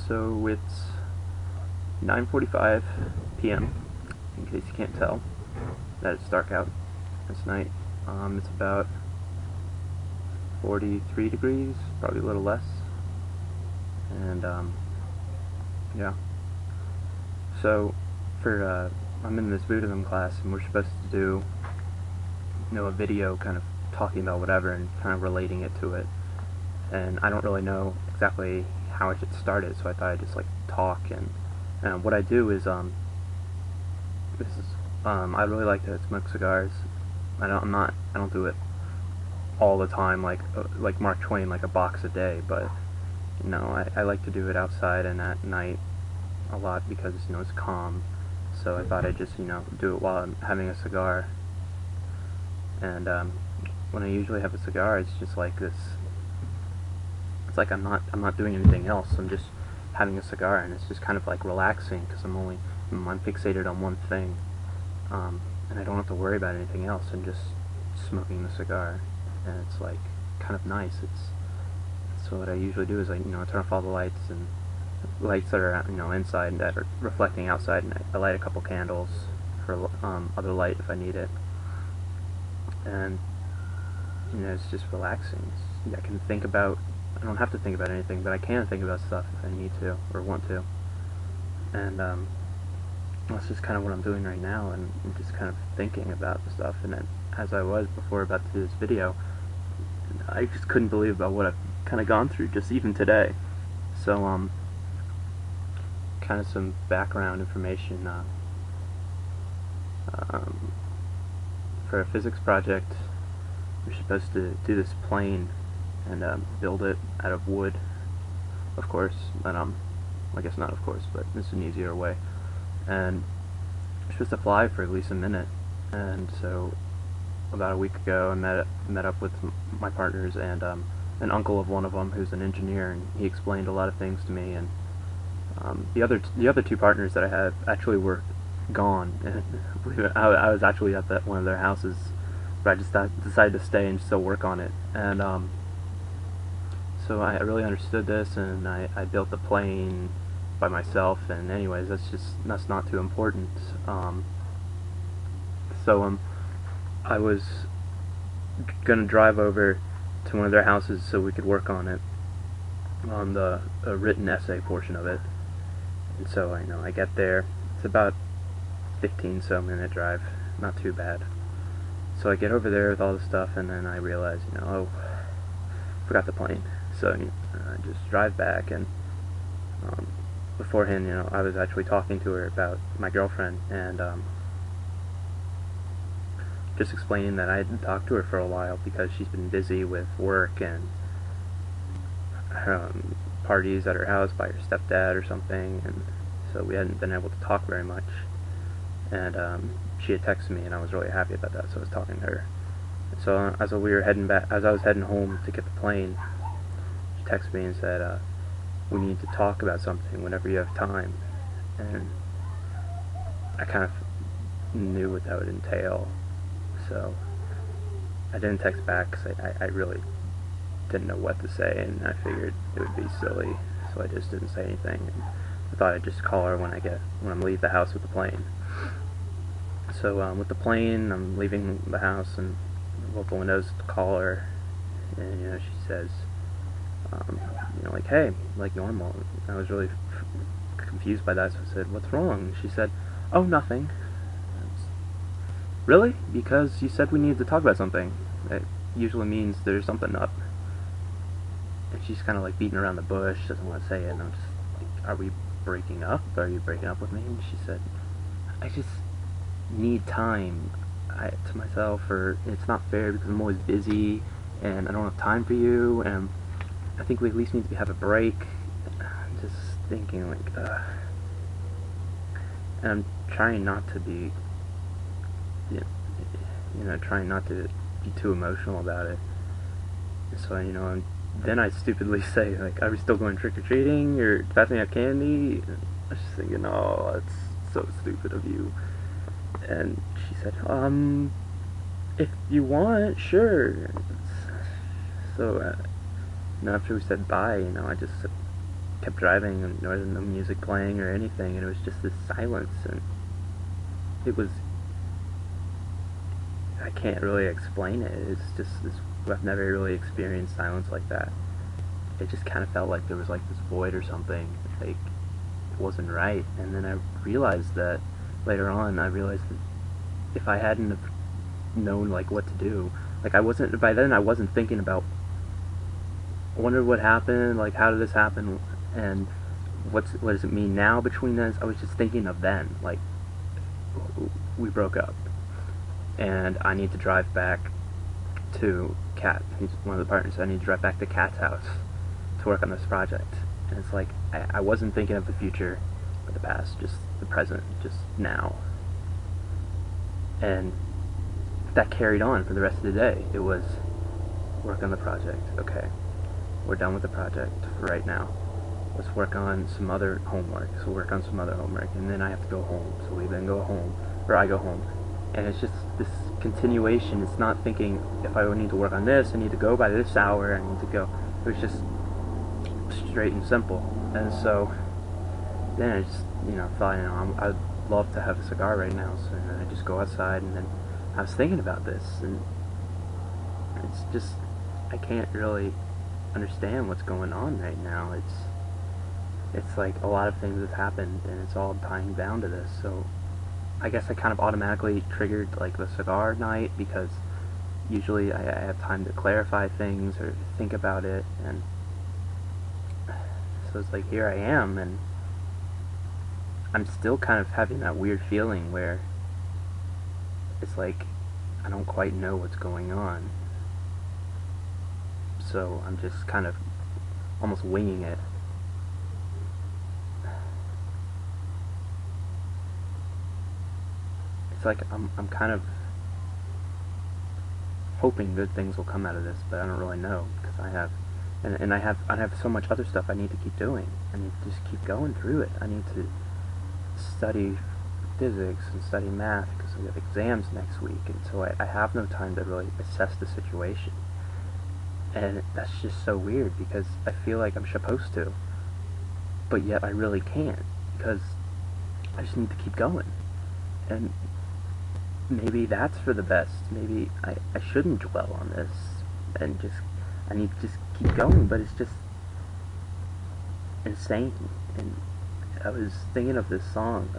So it's 9:45 p.m. in case you can't tell that it's dark out this night. It's about 43 degrees, probably a little less, and yeah. So I'm in this Buddhism class, and we're supposed to do a video kind of talking about whatever and kind of relating it to it. And I don't really know exactly how I should start it, so I thought I'd just like talk. And what I do is I really like to smoke cigars. I don't do it all the time like Mark Twain, like a box a day, but I like to do it outside and at night a lot because it's calm. So I thought I'd just do it while I'm having a cigar. And when I usually have a cigar, it's just like this. It's like I'm not doing anything else. I'm just having a cigar, and it's just kind of like relaxing because I'm fixated on one thing, and I don't have to worry about anything else. I'm just smoking the cigar, and it's like kind of nice. So what I usually do is I turn off all the lights and lights that are inside that are reflecting outside, and I light a couple candles for other light if I need it. And it's just relaxing. I can think about. I don't have to think about anything, but I can think about stuff if I need to or want to. And that's just kind of what I'm doing right now, and I'm just kind of thinking about the stuff. And then, as I was before about to do this video, I just couldn't believe about what I've kind of gone through just even today. So kind of some background information. For a physics project, we're supposed to do this plane and build it out of wood, of course, but I guess not of course, but this is an easier way. And we're supposed to fly for at least a minute, and so about a week ago I met up with my partners and an uncle of one of them who's an engineer, and he explained a lot of things to me. And the other two partners that I had actually were gone, and I was actually at one of their houses, but I just decided to stay and still work on it. And so I really understood this, and I built the plane by myself. And anyways, that's not too important. So I was gonna drive over to one of their houses so we could work on it, on the written essay portion of it. And so I get there. It's about 15-so-minute drive, not too bad. So I get over there with all the stuff, and then I realize, oh, forgot the plane. So I just drive back, and beforehand, I was actually talking to her about my girlfriend, and just explaining that I hadn't talked to her for a while because she's been busy with work and parties at her house by her stepdad or something, and so we hadn't been able to talk very much. And she had texted me, and I was really happy about that, so I was talking to her. So as I was heading home to get the plane, she texted me and said, we need to talk about something whenever you have time. And I kind of knew what that would entail, so I didn't text back because I really didn't know what to say, and I figured it would be silly, so I just didn't say anything. And I thought I'd just call her when I leave the house with the plane. So with the plane, I'm leaving the house and open the windows to call her, and she says, like, hey, like normal. I was really confused by that, so I said, what's wrong? And she said, oh, nothing. Really? Because you said we needed to talk about something. It usually means there's something up. And she's kind of like beating around the bush, doesn't want to say it, and I'm just like, are we breaking up? Are you breaking up with me? And she said, I just need time to myself, or it's not fair because I'm always busy and I don't have time for you, and I think we at least need to have a break. I'm just thinking like, and I'm trying not to be, trying not to be too emotional about it. So then I stupidly say, like, are we still going trick-or-treating, or passing out candy? And I was just thinking, oh, that's so stupid of you. And she said, if you want, sure. So, after we said bye, I just kept driving, and there wasn't no music playing or anything, and it was just this silence, and it was, I can't really explain it. It's just this, I've never really experienced silence like that. It just kind of felt like there was like this void or something, like it wasn't right. And then I realized that later on, I realized that if I hadn't have known like what to do, like I wasn't, by then I wasn't thinking about, I wonder what happened, like how did this happen, and what does it mean now between this. I was just thinking of then, like we broke up, and I need to drive back to Kat. He's one of the partners. I need to drive back to Kat's house to work on this project. And it's like I wasn't thinking of the future or the past, just the present, just now. And that carried on for the rest of the day. It was work on the project. Okay, we're done with the project for right now. Let's work on some other homework. So work on some other homework, and then I have to go home. So we then go home, or I go home. And it's just this continuation. It's not thinking, if I need to work on this, I need to go by this hour, I need to go. It was just straight and simple. And so then I just, thought, I'd love to have a cigar right now. So then I just go outside, and then I was thinking about this, and it's just, I can't really understand what's going on right now. It's like a lot of things have happened, and it's all tying down to this. So I guess I kind of automatically triggered like the cigar night, because usually I have time to clarify things or think about it, and so it's like here I am, and I'm still kind of having that weird feeling where it's like I don't quite know what's going on, so I'm just kind of almost winging it. It's like I'm kind of hoping good things will come out of this, but I don't really know, because I have so much other stuff I need to keep doing. I need to just keep going through it. I need to study physics and study math, because I have exams next week, and so I have no time to really assess the situation. And that's just so weird, because I feel like I'm supposed to, but yet I really can't, because I just need to keep going. And maybe that's for the best. Maybe I shouldn't dwell on this, and I need to just keep going, but it's just insane. And I was thinking of this song.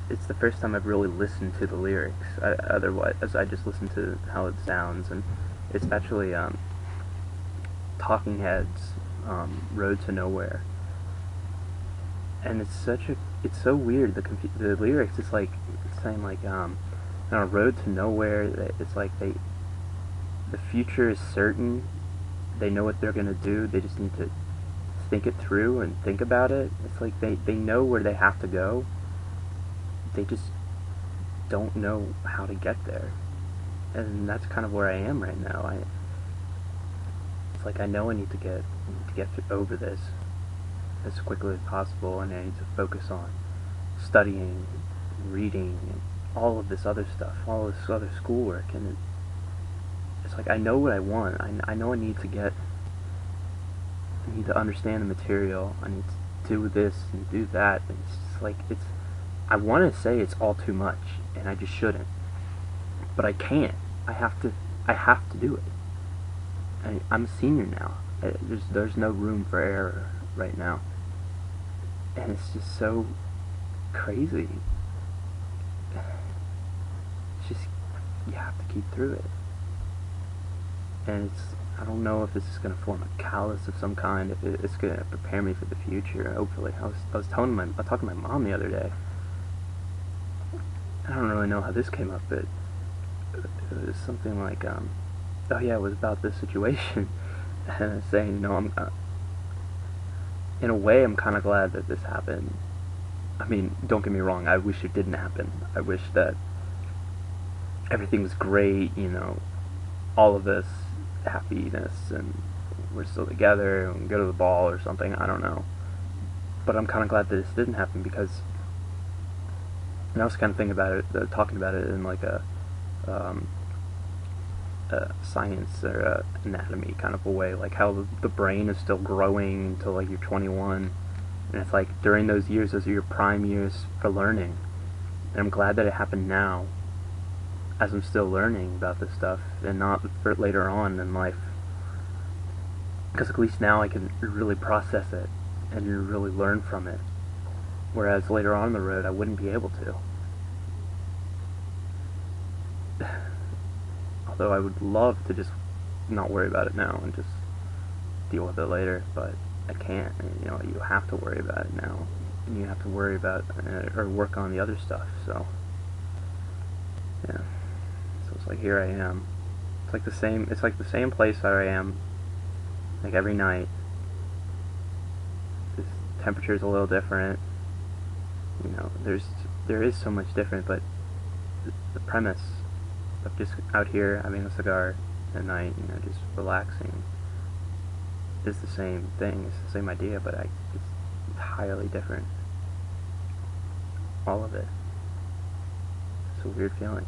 It's the first time I've really listened to the lyrics. Otherwise, I just listened to how it sounds, and it's actually Talking Heads, Road to Nowhere. And it's so weird. The lyrics, it's saying like on a road to nowhere. It's like the future is certain. They know what they're gonna do. They just need to think it through and think about it. It's like they know where they have to go. They just don't know how to get there. And that's kind of where I am right now. It's like I know I need to get over this as quickly as possible, and I need to focus on studying, and reading, and all of this other stuff, all this other schoolwork, and it's like I know what I want. I know I need to understand the material. I need to do this and do that. And it's just like I want to say it's all too much, and I just shouldn't, but I can't. I have to do it. I'm a senior now. There's no room for error right now. And it's just so crazy. It's just, you have to keep through it. And I don't know if this is going to form a callus of some kind, if it's going to prepare me for the future, hopefully. I was talking to my mom the other day. I don't really know how this came up, but it was something like, oh yeah, it was about this situation. And saying, in a way, I'm kind of glad that this happened. I mean, don't get me wrong, I wish it didn't happen. I wish that everything was great, all of this happiness, and we're still together, and go to the ball or something, I don't know. But I'm kind of glad that this didn't happen, because and I was kind of thinking about it, talking about it in like a science or anatomy kind of a way, like how the brain is still growing until like you're 21, and it's like during those years, those are your prime years for learning. And I'm glad that it happened now, as I'm still learning about this stuff, and not for later on in life. Because at least now I can really process it and really learn from it. Whereas later on the road, I wouldn't be able to. Although I would love to just not worry about it now and just deal with it later, but I can't. And, you know, you have to worry about it now, and you have to worry about or work on the other stuff. So yeah, so it's like here I am. It's like the same. It's like the same place that I am. Like every night, the temperature's a little different. You know, there is so much different, but the premise of just out here having a cigar at night, you know, just relaxing, is the same thing. It's the same idea, but it's entirely different. All of it. It's a weird feeling.